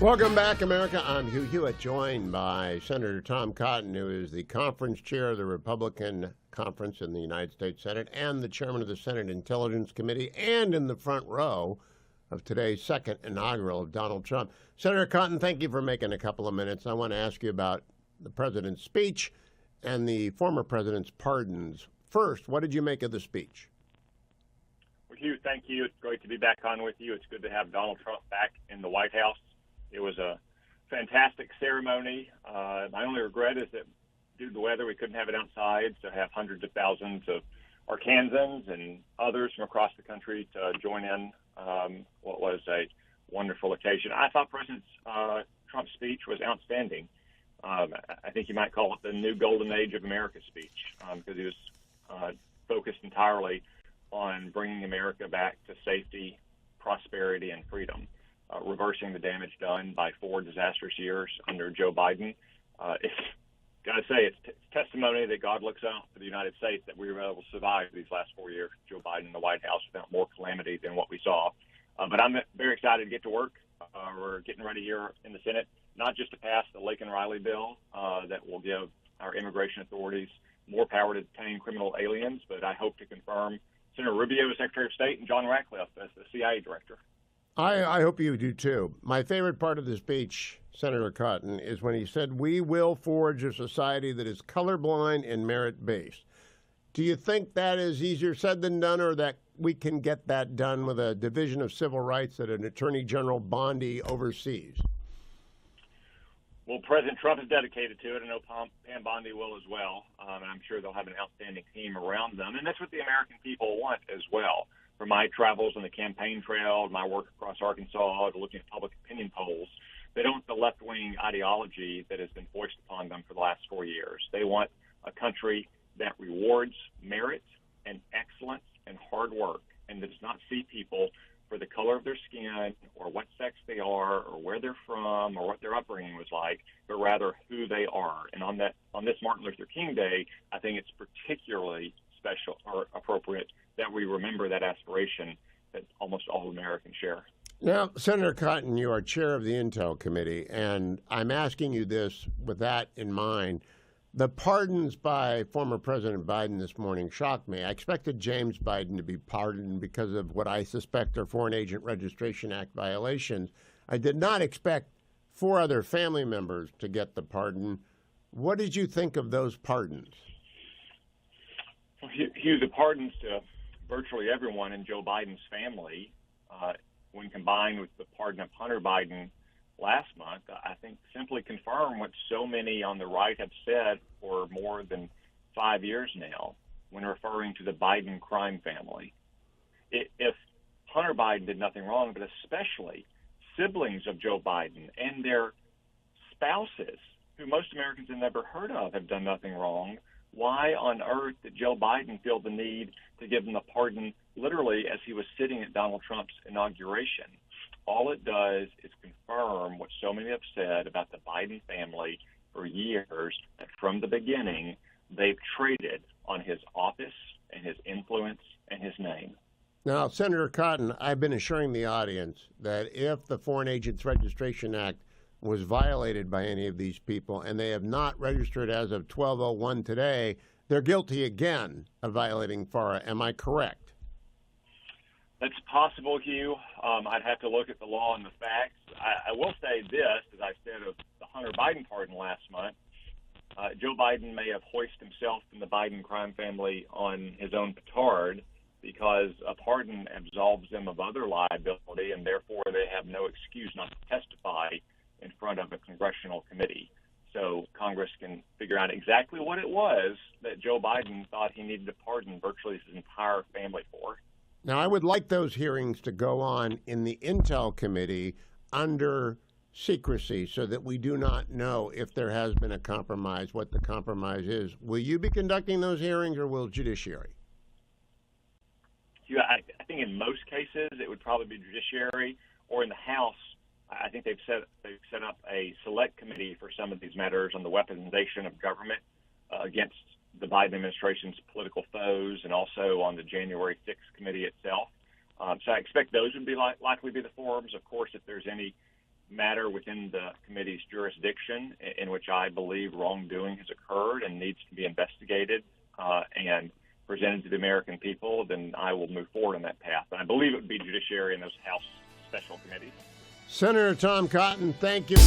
Welcome back, America. I'm Hugh Hewitt, joined by Senator Tom Cotton, who is the conference chair of the Republican Conference in the United States Senate and the chairman of the Senate Intelligence Committee, and in the front row of today's second inaugural of Donald Trump. Senator Cotton, thank you for making a couple of minutes. I want to ask you about the president's speech and the former president's pardons. First, what did you make of the speech? Well, Hugh, thank you. It's great to be back on with you. It's good to have Donald Trump back in the White House. It was a fantastic ceremony. My only regret is that due to the weather, we couldn't have it outside, so have hundreds of thousands of Arkansans and others from across the country to join in what was a wonderful occasion. I thought President Trump's speech was outstanding. I think you might call it the new golden age of America speech because he was focused entirely on bringing America back to safety, prosperity, and freedom. Reversing the damage done by 4 disastrous years under Joe Biden. It's got to say, it's testimony that God looks out for the United States that we were able to survive these last 4 years, Joe Biden in the White House, without more calamity than what we saw. But I'm very excited to get to work. We're getting ready here in the Senate, not just to pass the Laken-Riley bill that will give our immigration authorities more power to detain criminal aliens, but I hope to confirm Senator Rubio as Secretary of State and John Ratcliffe as the CIA Director. I hope you do, too. My favorite part of the speech, Senator Cotton, is when he said, "We will forge a society that is colorblind and merit-based." Do you think that is easier said than done, or that we can get that done with a Division of Civil Rights that an Attorney General Bondi oversees? Well, President Trump is dedicated to it. I know Pam Bondi will as well, and I'm sure they'll have an outstanding team around them. And that's what the American people want as well. For my travels on the campaign trail, my work across Arkansas, looking at public opinion polls, they don't want the left-wing ideology that has been foisted upon them for the last 4 years. They want a country that rewards merit and excellence and hard work and does not see people for the color of their skin or what sex they are or where they're from or what their upbringing was like, but rather who they are. And on this Martin Luther King Day, I think it's particularly special or appropriate that we remember that aspiration that almost all Americans share. Now, Senator Cotton, you are chair of the Intel Committee, and I'm asking you this with that in mind. The pardons by former President Biden this morning shocked me. I expected James Biden to be pardoned because of what I suspect are Foreign Agent Registration Act violations. I did not expect 4 other family members to get the pardon. What did you think of those pardons? Well, Hugh, the pardons to virtually everyone in Joe Biden's family, when combined with the pardon of Hunter Biden last month, I think simply confirm what so many on the right have said for more than 5 years now when referring to the Biden crime family. If Hunter Biden did nothing wrong, but especially siblings of Joe Biden and their spouses, who most Americans have never heard of, have done nothing wrong, why on earth did Joe Biden feel the need to give them a pardon literally as he was sitting at Donald Trump's inauguration? All it does is confirm what so many have said about the Biden family for years, that from the beginning they've traded on his office and his influence and his name. Now, Senator Cotton, I've been assuring the audience that if the Foreign Agents Registration Act was violated by any of these people, and they have not registered as of 12:01 today, they're guilty again of violating FARA. Am I correct? That's possible, Hugh. I'd have to look at the law and the facts. I will say this, as I said of the Hunter Biden pardon last month, Joe Biden may have hoisted himself and the Biden crime family on his own petard because a pardon absolves them of other liability, and therefore they have no excuse not to testify in front of a congressional committee. So Congress can figure out exactly what it was that Joe Biden thought he needed to pardon virtually his entire family for. Now, I would like those hearings to go on in the Intel Committee under secrecy so that we do not know if there has been a compromise, what the compromise is. Will you be conducting those hearings, or will Judiciary? Yeah, I think in most cases it would probably be Judiciary, or in the House. I think they've set up a select committee for some of these matters on the weaponization of government against the Biden administration's political foes, and also on the January 6th committee itself. So I expect those would be likely to be the forums. Of course, if there's any matter within the committee's jurisdiction in which I believe wrongdoing has occurred and needs to be investigated and presented to the American people, then I will move forward on that path. And I believe it would be judiciary and those House special committees. Senator Tom Cotton, thank you.